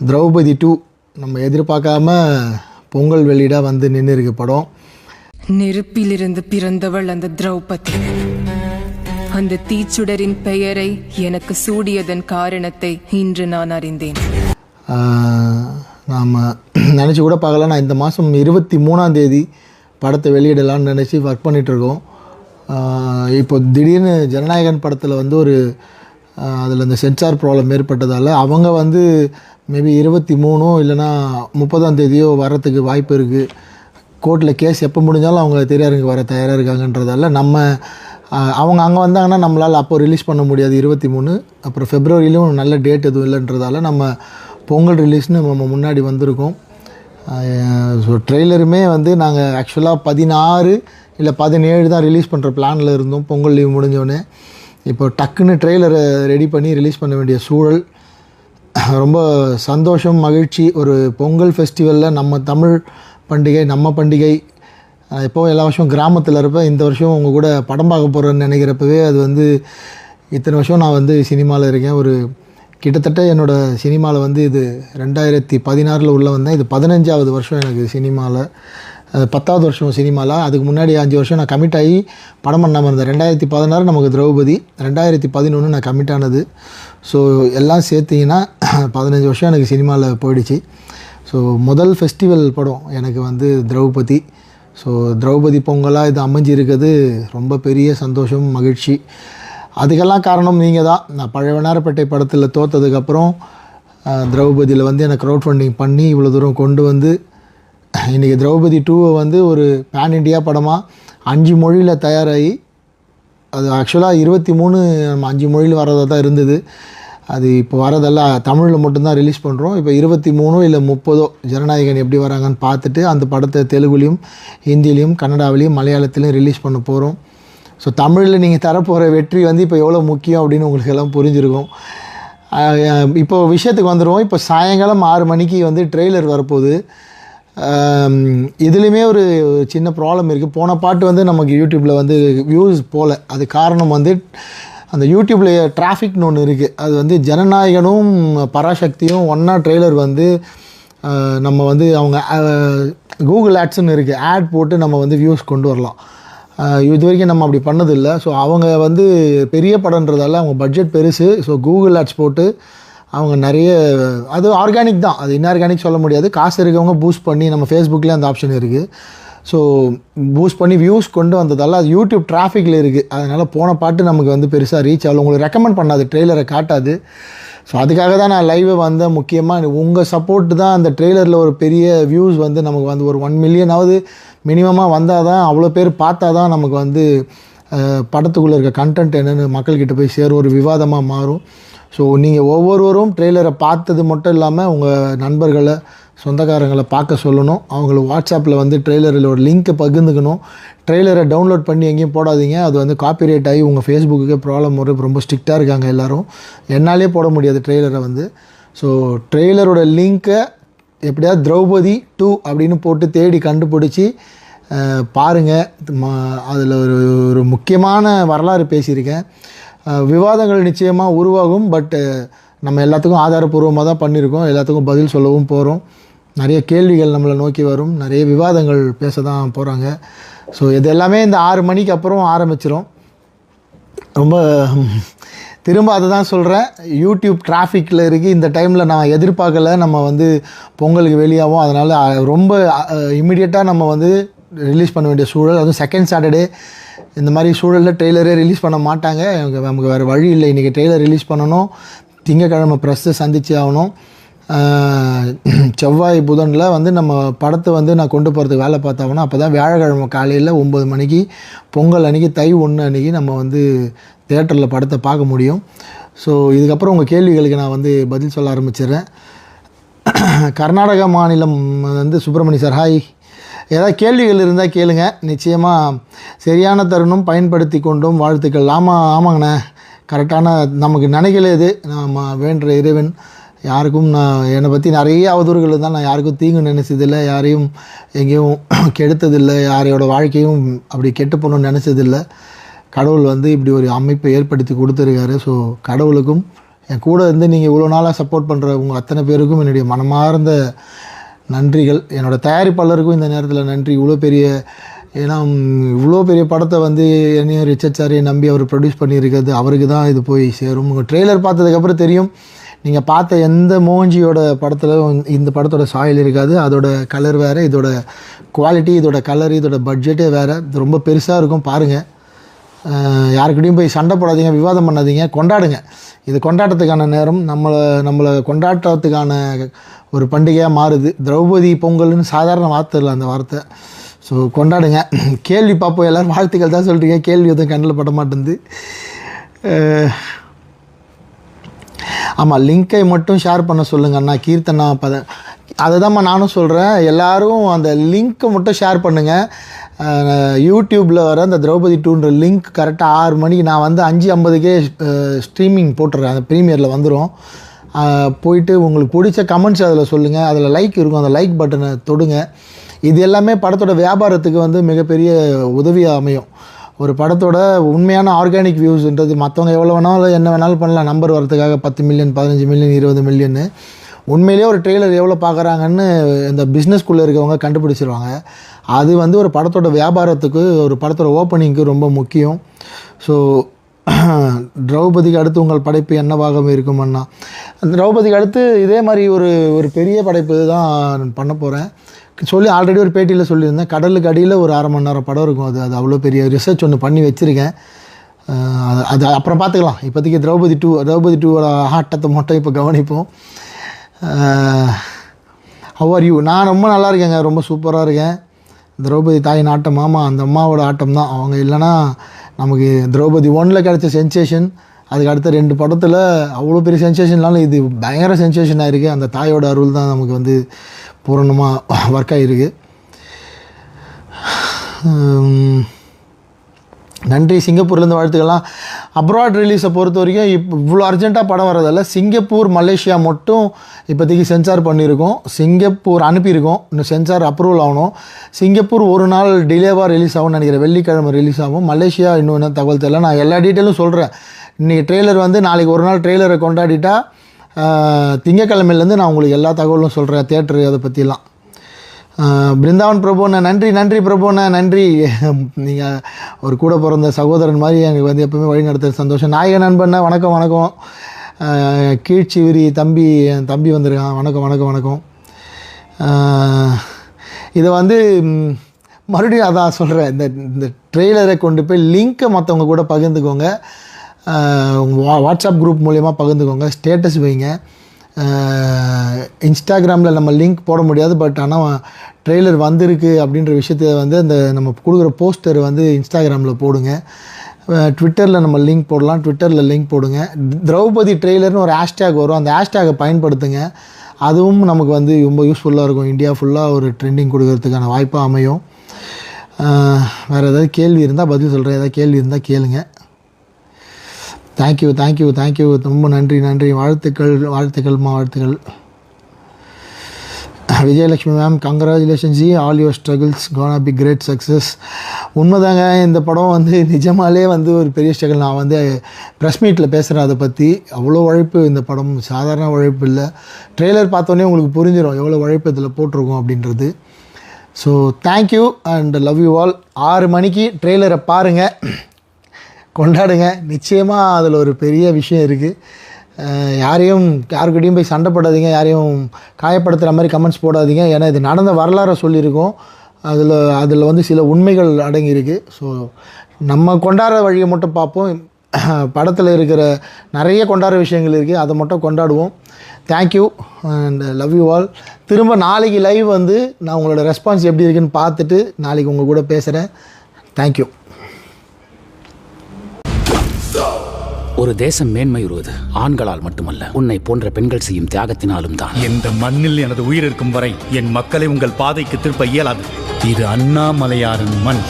திரௌபதி 2 நம்ம எதிர்பார்க்காம பொங்கல் வெளியிட வந்து நின்று இருக்கு படம். நெருப்பிலிருந்து பிறந்தவள் அந்த திரௌபதி. அந்த தீச்சுடரின் பெயரை எனக்கு சூடியதன் காரணத்தை இன்று நான் அறிந்தேன். நாம் நினச்சி கூட பார்க்கல. நான் இந்த மாதம் 23ஆம் தேதி படத்தை வெளியிடலான்னு நினச்சி ஒர்க் பண்ணிகிட்ருக்கோம். இப்போ திடீர்னு ஜனநாயகன் படத்தில் வந்து ஒரு அதில் இந்த சென்சார் ப்ராப்ளம் ஏற்பட்டதால் அவங்க வந்து மேபி 23 இல்லைனா 30ஆம் தேதியோ வரத்துக்கு வாய்ப்பு இருக்குது. கோர்ட்டில் கேஸ் எப்போ முடிஞ்சாலும் அவங்க தெரியாருங்க வர தயாராக இருக்காங்கன்றதால நம்ம அவங்க அங்கே வந்தாங்கன்னா நம்மளால் அப்போ ரிலீஸ் பண்ண முடியாது 23. அப்புறம் ஃபெப்ரவரியிலும் நல்ல டேட் எதுவும் இல்லைன்றதால நம்ம பொங்கல் ரிலீஸ்னு நம்ம முன்னாடி வந்திருக்கோம். ஸோ ட்ரெய்லருமே வந்து நாங்கள் ஆக்சுவலாக 16 இல்லை 17 தான் ரிலீஸ் பண்ணுற பிளானில் இருந்தோம். பொங்கல் லீவ் முடிஞ்சோடனே இப்போ டக்குன்னு ட்ரெய்லரை ரெடி பண்ணி ரிலீஸ் பண்ண வேண்டிய சூழல். ரொம்ப சந்தோஷம், மகிழ்ச்சி. ஒரு பொங்கல் ஃபெஸ்டிவலில் நம்ம தமிழ் பண்டிகை, நம்ம பண்டிகை. எப்போவும் எல்லா வருஷம் கிராமத்தில் இருப்பேன். இந்த வருஷம் உங்கள் கூட படம் பார்க்க போகிறேன்னு நினைக்கிறப்பவே அது வந்து இத்தனை வருஷம் நான் வந்து சினிமாவில் இருக்கேன். ஒரு கிட்டத்தட்ட என்னோடய சினிமாவில் வந்து இது 2016 உள்ளே வந்தேன். இது 15ஆவது வருஷம் எனக்கு சினிமாவில், 10ஆவது வருஷம் சினிமாவில். அதுக்கு முன்னாடி 5 வருஷம் நான் கமிட் ஆகி படம் பண்ணாமல் இருந்தேன். 2016 நமக்கு திரௌபதி, 2011 நான் கமிட் ஆனது. ஸோ எல்லாம் சேர்த்திங்கன்னா 15 வருஷம் எனக்கு சினிமாவில் போயிடுச்சு. ஸோ முதல் ஃபெஸ்டிவல் படம் எனக்கு வந்து திரௌபதி. ஸோ திரௌபதி பொங்கலாக இது அமைஞ்சிருக்கிறது ரொம்ப பெரிய சந்தோஷம், மகிழ்ச்சி. அதுக்கெல்லாம் காரணம் நீங்கள் தான். நான் பழைய வண்ணாரப்பேட்டை படத்தில் தோற்றதுக்கப்புறம் திரௌபதியில் வந்து எனக்கு க்ரௌட் ஃபண்டிங் பண்ணி இவ்வளோ தூரம் கொண்டு வந்து இன்றைக்கி திரௌபதி 2 வந்து ஒரு பேன் இண்டியா படமாக 5 மொழியில் தயாராகி, அது ஆக்சுவலாக 23 நம்ம 5 மொழியில் வரதாக தான் இருந்தது. அது இப்போ வரதெல்லாம் தமிழில் மட்டும்தான் ரிலீஸ் பண்ணுறோம். இப்போ 23 இல்லை 30 ஜனநாயகன் எப்படி வராங்கன்னு பார்த்துட்டு அந்த படத்தை தெலுங்குலேயும், ஹிந்திலையும், கன்னடாவிலையும், மலையாளத்திலையும் ரிலீஸ் பண்ண போகிறோம். ஸோ தமிழில் நீங்கள் தரப்போகிற வெற்றி வந்து இப்போ எவ்வளோ முக்கியம் அப்படின்னு உங்களுக்கு எல்லாம் புரிஞ்சிருக்கும். இப்போது விஷயத்துக்கு வந்துடுவோம். இப்போ சாயங்காலம் 6 மணிக்கு வந்து ட்ரெய்லர் வரப்போகுது. இதுலேயுமே ஒரு சின்ன ப்ராப்ளம் இருக்குது. போன பாட்டு வந்து நமக்கு யூடியூப்பில் வந்து வியூஸ் போகல. அது காரணம் வந்து அந்த யூடியூப்பில் டிராஃபிக்னு ஒன்று இருக்குது. அது வந்து ஜனநாயகனும் பராசக்தியும் ஒன்றா ட்ரெய்லர் வந்து நம்ம வந்து அவங்க கூகுள் ஆட்ஸ்ன்னு இருக்குது, ஆட் போட்டு நம்ம வந்து வியூஸ் கொண்டு வரலாம். இது வரைக்கும் நம்ம அப்படி பண்ணதில்லை. ஸோ அவங்க வந்து பெரிய படன்றதால அவங்க பட்ஜெட் பெருசு. ஸோ கூகுள் ஆட்ஸ் போட்டு அவங்க நிறைய, அது ஆர்கானிக் தான், அது இன்ஆர்கானிக் சொல்ல முடியாது. காசு இருக்கவங்க பூஸ்ட் பண்ணி, நம்ம ஃபேஸ்புக்கில் அந்த ஆப்ஷன் இருக்குது. ஸோ பூஸ்ட் பண்ணி வியூஸ் கொண்டு வந்ததால் அது யூடியூப் டிராஃபிக்கில் இருக்குது. அதனால் போன பாட்டு நமக்கு வந்து பெருசாக ரீச் ஆகல. உங்களுக்கு ரெக்கமெண்ட் பண்ணாது, ட்ரெய்லரை காட்டாது. ஸோ அதுக்காக தான் நான் லைவே வந்தேன். முக்கியமாக உங்கள் சப்போர்ட்டு தான் அந்த ட்ரெய்லரில் ஒரு பெரிய வியூஸ் வந்து நமக்கு வந்து ஒரு 1 மில்லியனாவது மினிமமாக வந்தால் தான், அவ்வளோ பேர் பார்த்தா தான் நமக்கு வந்து படத்துக்குள்ளே இருக்க கண்டென்ட் என்னென்னு மக்கள்கிட்ட போய் சேரும், ஒரு விவாதமாக மாறும். ஸோ நீங்கள் ஒவ்வொருவரும் ட்ரெய்லரை பார்த்தது மட்டும் இல்லாமல் உங்கள் நண்பர்களை, சொந்தக்காரங்களை பார்க்க சொல்லணும். அவங்களுக்கு வாட்ஸ்அப்பில் வந்து ட்ரெய்லரில் ஒரு லிங்க்கை பகிர்ந்துக்கணும். ட்ரெய்லரை டவுன்லோட் பண்ணி எங்கேயும் போடாதீங்க. அது வந்து காப்பிரைட் ஆகி உங்கள் ஃபேஸ்புக்குக்கே ப்ராப்ளம் வரும். ரொம்ப ஸ்ட்ரிக்டாக இருக்காங்க எல்லோரும். என்னாலே போட முடியாது ட்ரெய்லரை வந்து. ஸோ ட்ரெய்லரோட லிங்க்கை எப்படியாவது திரௌபதி 2 அப்படின்னு போட்டு தேடி கண்டுபிடிச்சி பாருங்கள். அதில் ஒரு முக்கியமான வரலாறு பேசியிருக்கேன். விவாதங்கள் நிச்சயமாக உருவாகும். பட் நம்ம எல்லாத்துக்கும் ஆதாரப்பூர்வமாக தான் பண்ணியிருக்கோம். எல்லாத்துக்கும் பதில் சொல்லவும் போகிறோம். நிறைய கேள்விகள் நம்மளை நோக்கி வரும். நிறைய விவாதங்கள் பேச தான் போகிறாங்க. ஸோ இது எல்லாமே இந்த 6 மணிக்கு அப்புறம் ஆரம்பிச்சிடும். ரொம்ப திரும்ப அதை தான் சொல்கிறேன், யூடியூப் டிராஃபிக்கில் இருக்குது. இந்த டைமில் நான் எதிர்பார்க்கல நம்ம வந்து பொங்கலுக்கு வெளியாகும். அதனால் ரொம்ப இம்மிடியட்டாக நம்ம வந்து ரிலீஸ் பண்ண வேண்டிய சூழல். அதுவும் செகண்ட் சாட்டர்டே இந்த மாதிரி சூழலில் ட்ரெய்லரே ரிலீஸ் பண்ண மாட்டாங்க. நமக்கு வேறு வழி இல்லை. இன்றைக்கி ட்ரெய்லர் ரிலீஸ் பண்ணணும். திங்கக்கிழமை ப்ரெஸ்ஸை சந்திச்சு ஆகணும். செவ்வாய் புதனில் வந்து நம்ம படத்தை வந்து நான் கொண்டு போகிறதுக்கு வேலை பார்த்தாகணும். அப்போ தான் வியாழக்கிழமை காலையில் 9 மணிக்கு பொங்கல் அன்றைக்கி, தை 1 அன்றைக்கி நம்ம வந்து தியேட்டரில் படத்தை பார்க்க முடியும். ஸோ இதுக்கப்புறம் உங்கள் கேள்விகளுக்கு நான் வந்து பதில் சொல்ல ஆரம்பிச்சிடுறேன். கர்நாடகா மாநிலம் வந்து சுப்பிரமணி சார், ஹாய். ஏதாவது கேள்விகள் இருந்தால் கேளுங்க. நிச்சயமாக சரியான தருணம் பயன்படுத்தி கொண்டும் வாழ்த்துக்கள். ஆமாங்கண்ணே, கரெக்டான நமக்கு நினைக்கல. நம்ம வேண்டுற இறைவன் யாருக்கும், நான் என்னை பற்றி நிறைய அவதூறுகள் இருந்தால் நான் யாருக்கும் தீங்கு நினைச்சதில்லை, யாரையும் எங்கேயும் கெடுத்ததில்லை, யாரையோட வாழ்க்கையும் அப்படி கெட்டு போகணுன்னு நினச்சதில்லை. கடவுள் வந்து இப்படி ஒரு அமைப்பை ஏற்படுத்தி கொடுத்துருக்காரு. ஸோ கடவுளுக்கும் என் கூட இருந்து நீங்கள் இவ்வளோ நாளாக சப்போர்ட் பண்ணுற உங்கள் அத்தனை பேருக்கும் என்னுடைய மனமார்ந்த நன்றிகள். என்னோடய தயாரிப்பாளருக்கும் இந்த நேரத்தில் நன்றி. ஏன்னா இவ்வளோ பெரிய படத்தை வந்து என்னையும் ரிச்சர்ட் சாரையும் நம்பி அவர் ப்ரொடியூஸ் பண்ணியிருக்கிறது, அவருக்கு தான் இது போய் சேரும். உங்கள் ட்ரெய்லர் பார்த்ததுக்கப்புறம் தெரியும், நீங்கள் பார்த்த எந்த மோஞ்சியோட படத்தில் இந்த படத்தோட சாயல் இருக்காது. அதோட கலர் வேறு, இதோட குவாலிட்டி, இதோட கலர், இதோட பட்ஜெட்டே வேறு. இது ரொம்ப பெருசாக இருக்கும். பாருங்கள், யாருக்கிட்டையும் போய் சண்டை போடாதீங்க, விவாதம் பண்ணாதீங்க, கொண்டாடுங்க. இது கொண்டாட்டத்துக்கான நேரம். நம்மளை கொண்டாட்டத்துக்கான ஒரு பண்டிகையாக மாறுது. திரௌபதி பொங்கல்னு சாதாரண வார்த்தை இல்லை அந்த வார்த்தை. ஸோ கொண்டாடுங்க. கேள்வி பார்ப்போம். எல்லோரும் வாழ்த்துக்கள் தான் சொல்கிறீங்க, கேள்வி எதுவும் கண்ணில் பட மாட்டேங்குது. ஆமாம், லிங்கை மட்டும் ஷேர் பண்ண சொல்லுங்கள் அண்ணா. கீர்த்தனா அதை தான்மா நானும் சொல்கிறேன். எல்லோரும் அந்த லிங்க்கை மட்டும் ஷேர் பண்ணுங்கள். யூடியூப்பில் வர அந்த திரௌபதி 2ன்ற லிங்க் கரெக்டாக 6 மணிக்கு நான் வந்து 5:50க்கே ஸ்ட்ரீமிங் போட்டுறேன். அந்த ப்ரீமியரில் வந்துடும். போயிட்டு உங்களுக்கு பிடிச்ச கமெண்ட்ஸ் அதில் சொல்லுங்கள். அதில் லைக் இருக்கும், அந்த லைக் பட்டனை தொடுங்க. இது எல்லாமே படத்தோட வியாபாரத்துக்கு வந்து மிகப்பெரிய உதவியாக அமையும். ஒரு படத்தோட உண்மையான ஆர்கானிக் வியூஸ்ன்றது மற்றவங்க எவ்வளோ வேணாலும் என்ன வேணாலும் பண்ணலாம், நம்பர் வரதுக்காக 10 மில்லியன் 15 மில்லியன் 20 மில்லியன். உண்மையிலேயே ஒரு ட்ரெய்லர் எவ்வளோ பார்க்குறாங்கன்னு இந்த பிஸ்னஸ்குள்ளே இருக்கவங்க கண்டுபிடிச்சிருவாங்க. அது வந்து ஒரு படத்தோட வியாபாரத்துக்கு, ஒரு படத்தோட ஓப்பனிங்க்கு ரொம்ப முக்கியம். ஸோ திரௌபதிக்கு அடுத்து உங்கள் படைப்பு என்னவாக இருக்குமண்ணா? திரௌபதிக்கு அடுத்து இதே மாதிரி ஒரு பெரிய படைப்பு தான் பண்ண போகிறேன். ஆல்ரெடி ஒரு பேட்டியில் சொல்லியிருந்தேன். கடலுக்கு அடியில் ஒரு 1/2 மணி நேரம் படம் இருக்கும். அது அவ்வளோ பெரிய ரிசர்ச் ஒன்று பண்ணி வச்சுருக்கேன். அது அப்புறம் பார்த்துக்கலாம். இப்போதைக்கு திரௌபதி 2 ஆட்டத்தை மட்டும் இப்போ கவனிப்போம். How are you? நான் ரொம்ப நல்லா இருக்கேங்க, ரொம்ப சூப்பராக இருக்கேன். திரௌபதி தாயின் ஆட்டம், மாமா அந்த அம்மாவோட ஆட்டம் தான். அவங்க இல்லைன்னா நமக்கு திரௌபதி 1ல் கிடச்ச சென்சேஷன், அதுக்கு அடுத்த 2 படத்தில் அவ்வளோ பெரிய சென்சேஷன்னாலும் இது பயங்கர சென்சேஷன் ஆகிருக்கு. அந்த தாயோட அருள் தான் நமக்கு வந்து பூரணமாக ஒர்க் ஆகிருக்கு. நன்றி. சிங்கப்பூர்லேருந்து வாழ்த்துக்கலாம். அப்ராட் ரிலீஸை பொறுத்த வரைக்கும் இவ்வளோ அர்ஜென்ட்டாக படம் வர்றதில்ல. சிங்கப்பூர், மலேசியா மட்டும் இப்போதைக்கு சென்சார் பண்ணியிருக்கோம். சிங்கப்பூர் அனுப்பியிருக்கோம், இன்னும் சென்சார் அப்ரூவல் ஆகணும். சிங்கப்பூர் ஒரு நாள் டிலேவாக ரிலீஸ் ஆகும்னு நினைக்கிறேன், வெள்ளிக்கிழமை ரிலீஸ் ஆகும். மலேசியா இன்னும் என்ன தகவல் தெரியல. நான் எல்லா டீட்டெயிலும் சொல்கிறேன். இன்றைக்கி ட்ரெய்லர் வந்து நாளைக்கு ஒரு நாள் ட்ரெய்லரை கொண்டாடிட்டா திங்கக்கிழமையிலேருந்து நான் உங்களுக்கு எல்லா தகவலும் சொல்கிறேன், தேட்டரு அதை பற்றிலாம். பிருந்தாவன் பிரபுண்ண நன்றி பிரபுண்ண நன்றி. நீங்கள் ஒரு கூட பிறந்த சகோதரன் மாதிரி எனக்கு வந்து எப்போவுமே வழி நடத்துகிற சந்தோஷம். நாயக நண்பண்ண வணக்கம். கீழ்ச்சிவிரி என் தம்பி வந்திருக்கான். வணக்கம். இதை வந்து மறுபடியும் அதான் சொல்கிறேன், இந்த ட்ரெய்லரை கொண்டு போய் லிங்க்கை மற்றவங்க கூட பகிர்ந்துக்கோங்க. வாட்ஸ்அப் குரூப் மூலயமா பகிர்ந்துக்கோங்க, ஸ்டேட்டஸ் வைங்க. இன்ஸ்டாகிராமில் நம்ம லிங்க் போட முடியாது, பட் ஆனால் ட்ரெய்லர் வந்திருக்கு அப்படின்ற விஷயத்தை வந்து அந்த நம்ம கொடுக்குற போஸ்டர் வந்து இன்ஸ்டாகிராமில் போடுங்க. ட்விட்டரில் நம்ம லிங்க் போடலாம், ட்விட்டரில் லிங்க் போடுங்க. திரௌபதி ட்ரெய்லர்னு ஒரு ஹேஷ்டேக் வரும், அந்த ஹேஷ்டேகை பயன்படுத்துங்க. அதுவும் நமக்கு வந்து ரொம்ப யூஸ்ஃபுல்லாக இருக்கும். இந்தியா ஃபுல்லாக ஒரு ட்ரெண்டிங் கொடுக்கறதுக்கான வாய்ப்பாக அமையும். வேறு ஏதாவது கேள்வி இருந்தால் பதில் சொல்கிறேன், ஏதாவது கேள்வி இருந்தால் கேளுங்க. தேங்க்யூ. ரொம்ப நன்றி. வாழ்த்துக்கள்மா. Vijayalakshmi ma'am, congratulation ji, all your struggles gonna be great success. உண்மைதாங்க, இந்த படம் வந்து நிஜமாலே வந்து ஒரு பெரிய ஸ்ட்ரகிள். நான் வந்து ப்ரெஸ் மீட்டில் பேசுகிறேன் அதை பற்றி. அவ்வளோ உழைப்பு இந்த படம், சாதாரண உழைப்பு இல்லை. ட்ரெய்லர் பார்த்தோன்னே உங்களுக்கு புரிஞ்சிடும் எவ்வளோ உழைப்பு இதில் போட்டிருக்கோம் அப்படின்றது. So thank you and love you all. 6 மணிக்கு ட்ரெய்லரை பாருங்கள், கொண்டாடுங்க. நிச்சயமாக அதில் ஒரு பெரிய விஷயம் இருக்குது. யாருக்கிட்டையும் போய் சண்டை போடாதீங்க, யாரையும் காயப்படுத்துகிற மாதிரி கமெண்ட்ஸ் போடாதீங்க. ஏன்னா இது நடந்த வரலாறை சொல்லியிருக்கோம். அதில் வந்து சில உண்மைகள் அடங்கியிருக்கு. ஸோ நம்ம கொண்டாடுற வழியை மட்டும் பார்ப்போம். படத்தில் இருக்கிற நிறைய கொண்டாடுற விஷயங்கள் இருக்குது, அதை மட்டும் கொண்டாடுவோம். Thank you and love you all. திரும்ப நாளைக்கு லைவ் வந்து நான் உங்களோட ரெஸ்பான்ஸ் எப்படி இருக்குன்னு பார்த்துட்டு நாளைக்கு உங்கள் கூட பேசுகிறேன். தேங்க்யூ. ஒரு தேசம் மேன்மையுறுவது ஆண்களால் மட்டுமல்ல, உன்னை போன்ற பெண்கள் செய்யும் தியாகத்தினாலும் தான். இந்த மண்ணில் எனது உயிர் இருக்கும் வரை என் மக்களை உங்கள் பாதைக்கு திருப்ப இயலாது. இது அண்ணாமலையாரின் மண்.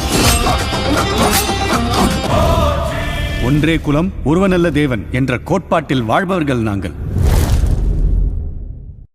ஒன்றே குலம் ஒருவனல்ல தேவன் என்ற கோட்பாட்டில் வாழ்பவர்கள் நாங்கள்.